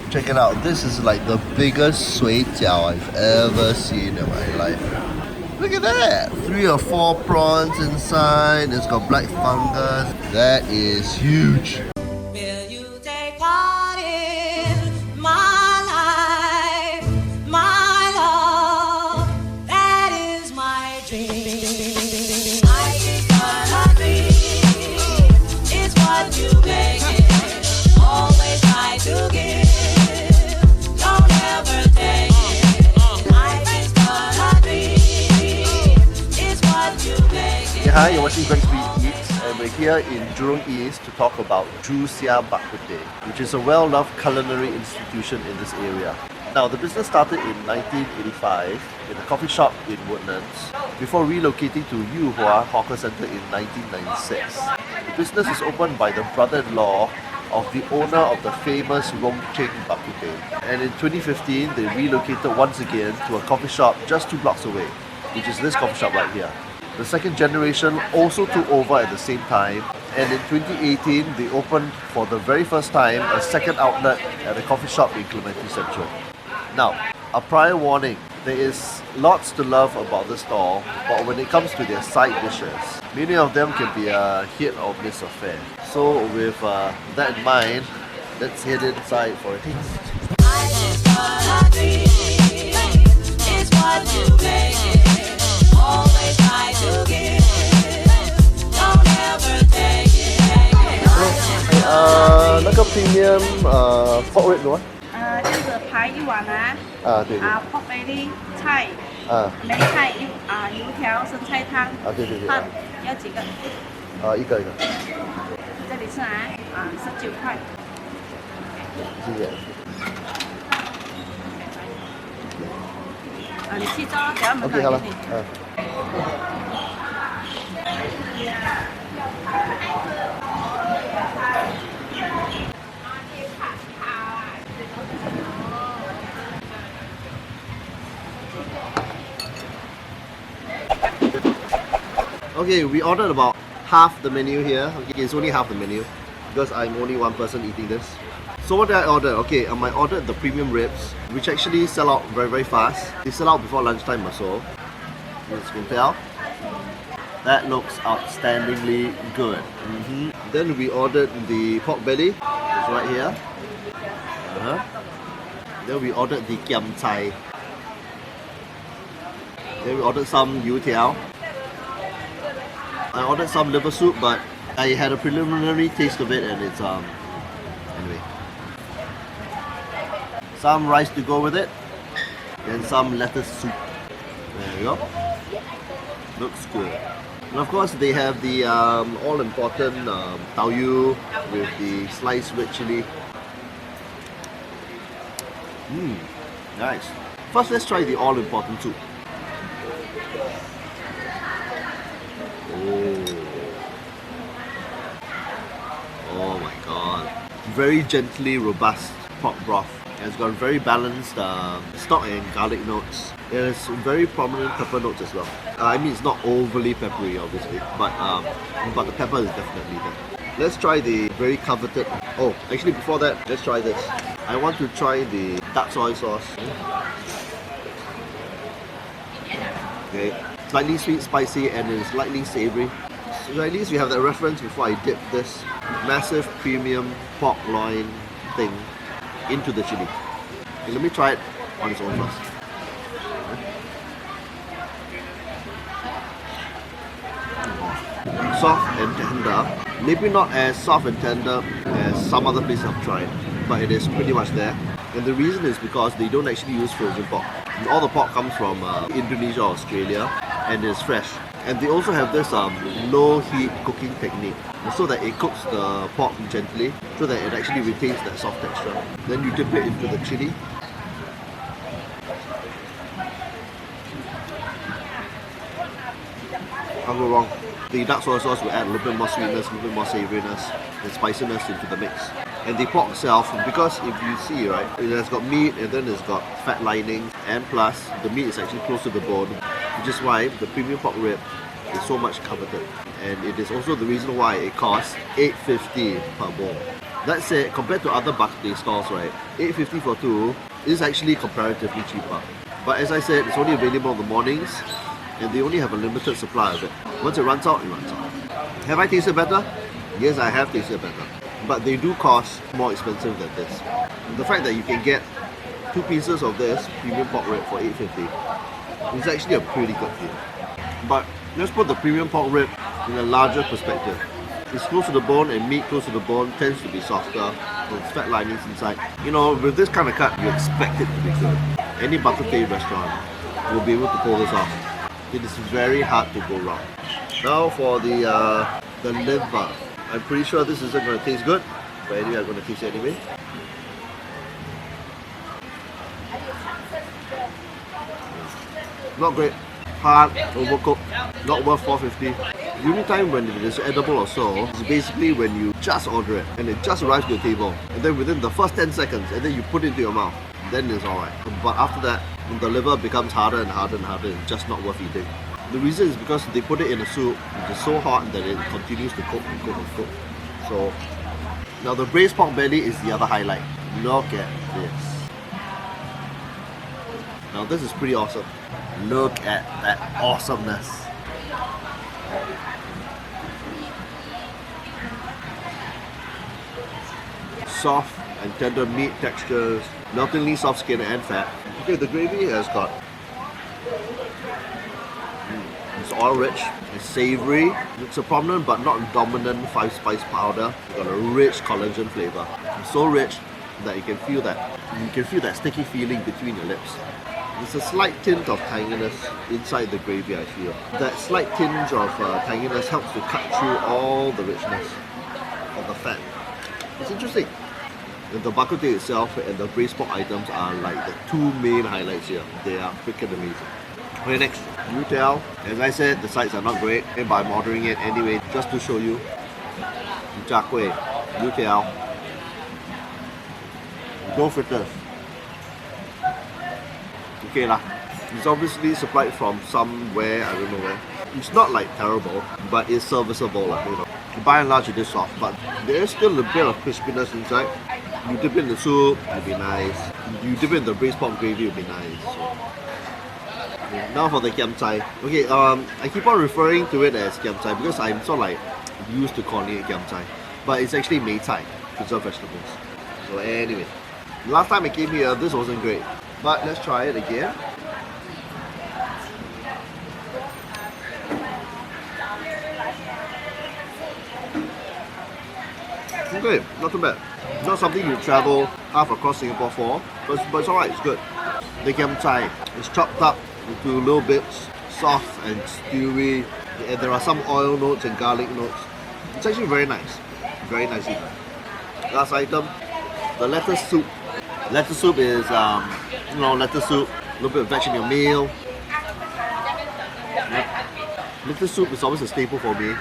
Check it out. This is like the biggest sui jiao I've ever seen in my life. Look at that! 3 or 4 prawns inside. It's got black fungus. That is huge. Will you take part in my life, my love? That is my dream. Life is but a dream. It's what you make it. Always try to give. Don't ever take it. Life is but a dream. It's what you make it. Hi, you're watching BAK KUT Eats, and we're here in Jurong East to talk about Siah BAK KUT TEH, which is a well-loved culinary institution in this area. Now, the business started in 1985 in a coffee shop in Woodlands before relocating to Yuhua Hawker Centre in 1996. The business is opened by the brother-in-law of the owner of the famous Rongcheng BAK KUT TEH. And in 2015, they relocated once again to a coffee shop just 2 blocks away, which is this coffee shop right here. The second generation also took over at the same time, and in 2018 they opened for the very first time a second outlet at a coffee shop in Clementi Central. Now, a prior warning, there is lots to love about this stall, but when it comes to their side dishes, many of them can be a hit or miss affair. So with that in mind, let's head inside for a taste. It's what you make it. Always try to give. Don't ever take it. 那个 premium pork rib 吗？就是排一碗啊，对。pork belly 菜，梅菜油条生菜汤，对。饭要几个？一个。这里是19块。谢谢。你去做，等下我们 OK 好了，Okay, we ordered about half the menu here. Okay, it's only half the menu because I'm only one person eating this. So what did I order? Okay, I ordered the premium ribs, which actually sell out very fast. They sell out before lunchtime or so. As you can tell, that looks outstandingly good. Then we ordered the pork belly, it's right here. Then we ordered the kiam cai. Then we ordered some youtiao. I ordered some liver soup, but I had a preliminary taste of it, and it's anyway. Some rice to go with it, and some lettuce soup. There you go. Looks good. And of course, they have the all-important tau yu with the sliced red chili. Nice. First, let's try the all-important soup. Oh my god. Very gently robust pork broth. It's got very balanced stock and garlic notes. There's very prominent pepper notes as well. I mean, it's not overly peppery, obviously, but the pepper is definitely there. Let's try the very coveted. Oh, actually, before that, let's try this. I want to try the dark soy sauce. Okay, slightly sweet, spicy, and it's slightly savory. So at least we have that reference before I dip this massive premium pork loin thing into the chili. Okay, let me try it on its own first. Soft and tender. Maybe not as soft and tender as some other places I've tried, but it is pretty much there. And the reason is because they don't actually use frozen pork. All the pork comes from Indonesia or Australia, and it's fresh. And they also have this low heat cooking technique so that it cooks the pork gently so that it actually retains that soft texture. Then you dip it into the chili. Can't go wrong. The dark soy sauce will add a little bit more sweetness, a little bit more savouriness and spiciness into the mix. And the pork itself, because if you see, right, it has got meat and then it's got fat lining, and plus the meat is actually close to the bone, which is why the premium pork rib is so much coveted. And it is also the reason why it costs $8.50 per bowl. That said, compared to other Bak Kut Teh stores, right, $8.50 for two is actually comparatively cheaper. But as I said, it's only available in the mornings, and they only have a limited supply of it. Once it runs out, it runs out. Have I tasted better? Yes, I have tasted better. But they do cost more expensive than this. The fact that you can get 2 pieces of this premium pork rib for $8.50 is actually a pretty good deal. But let's put the premium pork rib in a larger perspective. It's close to the bone, and meat close to the bone tends to be softer. There's fat linings inside. You know, with this kind of cut, you expect it to be good. Any Bak Kut Teh restaurant will be able to pull this off. It is very hard to go wrong. Now for the liver. I'm pretty sure this isn't going to taste good, but anyway, I'm going to taste it anyway. Not great. Hard, overcooked, not worth $4.50. The only time when it is edible or so is basically when you just order it and it just arrives to your table, and then within the first 10 seconds, and then you put it into your mouth, then it's alright. But after that, the liver becomes harder and harder and harder, it's just not worth eating. The reason is because they put it in a soup, which is so hot that it continues to cook and cook and cook. So, now the braised pork belly is the other highlight. Look at this. Now this is pretty awesome. Look at that awesomeness. Soft and tender meat textures, meltingly soft skin and fat. Okay, the gravy has got it's oil rich, it's savoury, it's a prominent but not dominant 5-spice powder. It's got a rich collagen flavour. It's so rich that you can feel that sticky feeling between your lips. There's a slight tint of tanginess inside the gravy, I feel. That slight tinge of tanginess helps to cut through all the richness of the fat. It's interesting. The Bak Kut Teh itself and the braised pork items are like the 2 main highlights here. They are freaking amazing. Okay, next, youtiao. As I said, the sides are not great, but I'm ordering it anyway just to show you. Char kway, youtiao, no fritters. Okay lah. It's obviously supplied from somewhere, I don't know where. It's not like terrible, but it's serviceable lah, you know. By and large it is soft, but there is still a bit of crispiness inside. You dip it in the soup, it'd be nice. You dip it in the braised pork gravy, it'd be nice. So, yeah. Now for the kiam chai. Okay, I keep on referring to it as kiam chai because I'm sort of like used to calling it kiam chai, but it's actually mei chai, preserved vegetables. So anyway, last time I came here, this wasn't great, but let's try it again. Okay, not too bad. Not something you travel half across Singapore for, but it's alright, it's good. The kiam chai is chopped up into little bits, soft and stewy, and there are some oil notes and garlic notes. It's actually very nice. Very nice eating. Last item, the lettuce soup. Lettuce soup is, lettuce soup, a little bit of veg in your meal. Yep. Lettuce soup is always a staple for me.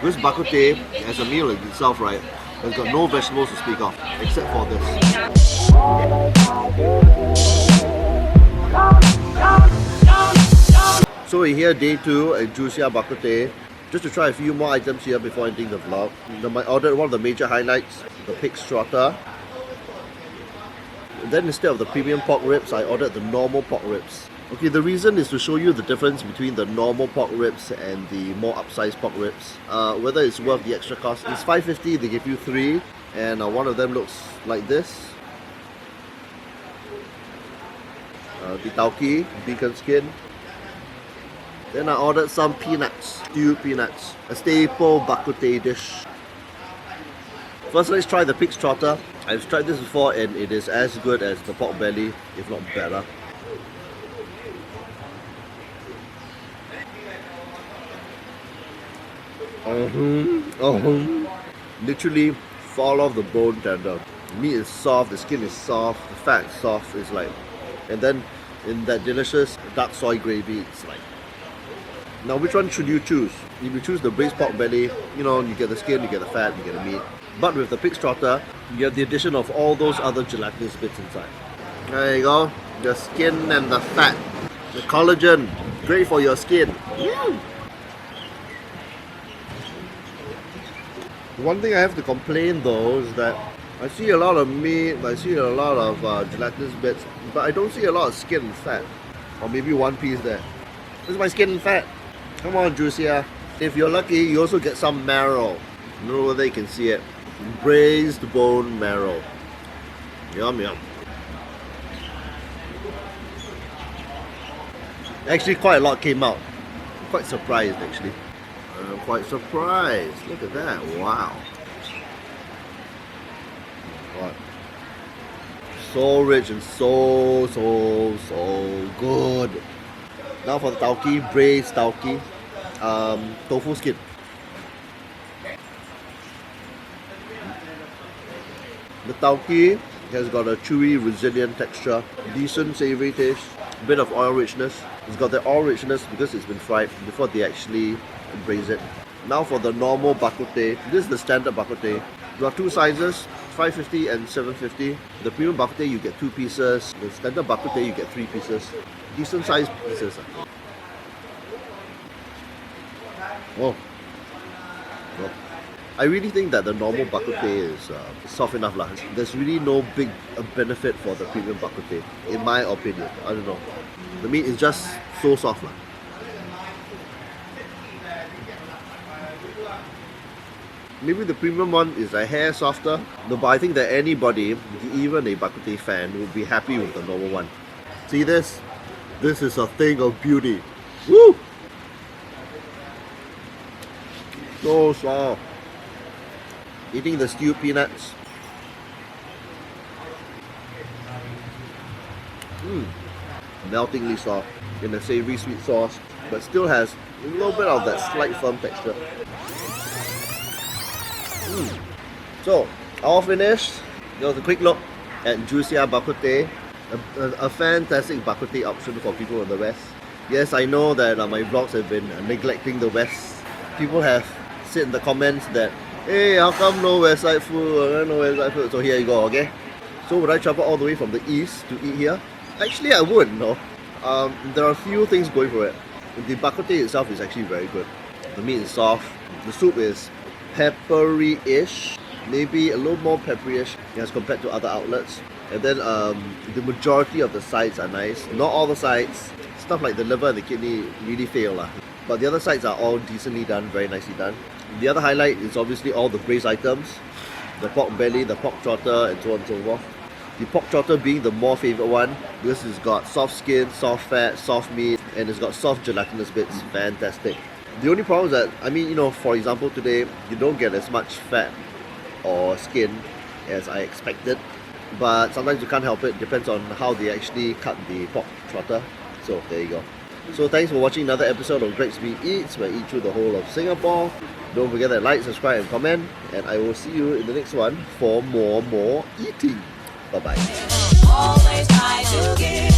This Bak Kut Teh, as a meal in itself, right, has got no vegetables to speak of, except for this. So we're here day 2 at Siah Bak Kut Teh. Just to try a few more items here before ending the vlog. I ordered one of the major highlights, the pig's trotter. Then instead of the premium pork ribs, I ordered the normal pork ribs. Okay, the reason is to show you the difference between the normal pork ribs and the more upsized pork ribs. Whether it's worth the extra cost. It's $5.50, they give you 3, and one of them looks like this. The tauki, bacon skin. Then I ordered some peanuts, stewed peanuts, a staple Bak Kut Teh dish. First, let's try the pig's trotter. I've tried this before and it is as good as the pork belly, if not better. Literally fall off the bone tender. The meat is soft, the skin is soft, the fat is soft. It's like, and then in that delicious dark soy gravy, it's like. Now, which one should you choose? If you choose the braised pork belly, you get the skin, you get the fat, you get the meat. But with the pig's trotter, you have the addition of all those other gelatinous bits inside. There you go, the skin and the fat, the collagen, great for your skin. One thing I have to complain though is that I see a lot of meat, I see a lot of gelatinous bits, but I don't see a lot of skin and fat. Or maybe one piece there. This is my skin and fat. Come on, Siah. If you're lucky, you also get some marrow. I don't know whether you can see it. Braised bone marrow. Yum yum. Actually, quite a lot came out. I'm quite surprised, actually. I'm quite surprised. Look at that. Wow. God. So rich and so good. Now for the tauki, braised tauki, tofu skin. The tauki has got a chewy, resilient texture, decent savory taste, a bit of oil richness. It's got the oil richness because it's been fried before they actually braise it. Now for the normal bak kut teh, this is the standard bak kut teh. There are two sizes, 550 and 750. The premium bak kut teh you get 2 pieces. The standard bak kut teh you get 3 pieces. Decent sized pieces. Oh. Oh. I really think that the normal bak kut teh is soft enough lah. There's really no big benefit for the premium bak kut teh, in my opinion. I don't know. The meat is just so soft lah. Maybe the premium one is a hair softer. No, but I think that anybody, even a bak kut teh fan, would be happy with the normal one. See this? This is a thing of beauty. Woo! So soft. Eating the stewed peanuts. Meltingly soft in a savory sweet sauce, but still has a little bit of that slight firm texture. So, all finished. That was a quick look at Siah Bak Kut Teh, a fantastic bak kut teh option for people in the West. Yes, I know that my vlogs have been neglecting the West. People have said in the comments that, hey, how come no West Side food? No West Side food. So here you go, okay? So would I travel all the way from the East to eat here? Actually, I would, no. There are a few things going for it. The bak kut teh itself is actually very good. The meat is soft. The soup is peppery-ish, maybe a little more peppery-ish as compared to other outlets. And then the majority of the sides are nice. Not all the sides. Stuff like the liver and the kidney really fail lah. But the other sides are all decently done, very nicely done. The other highlight is obviously all the braised items. The pork belly, the pork trotter, and so on and so forth. The pork trotter being the more favourite one because it's got soft skin, soft fat, soft meat, and it's got soft gelatinous bits. Fantastic. The only problem is that, I mean, you know, for example, today you don't get as much fat or skin as I expected, but sometimes you can't help it. Depends on how they actually cut the pork trotter. So there you go. So thanks for watching another episode of Greg's Me Eats, where I eat through the whole of Singapore. Don't forget to like, subscribe, and comment, and I will see you in the next one for more eating. Bye bye. Always try to give,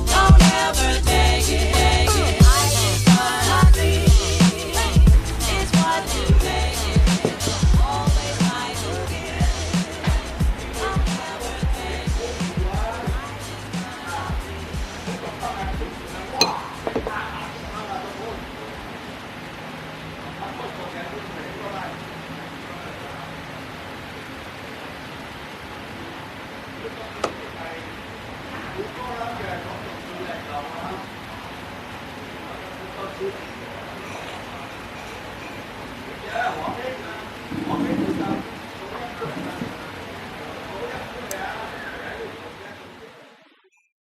don't ever take it. I just wanna be, it's what you make it. Always try to give, don't ever take it.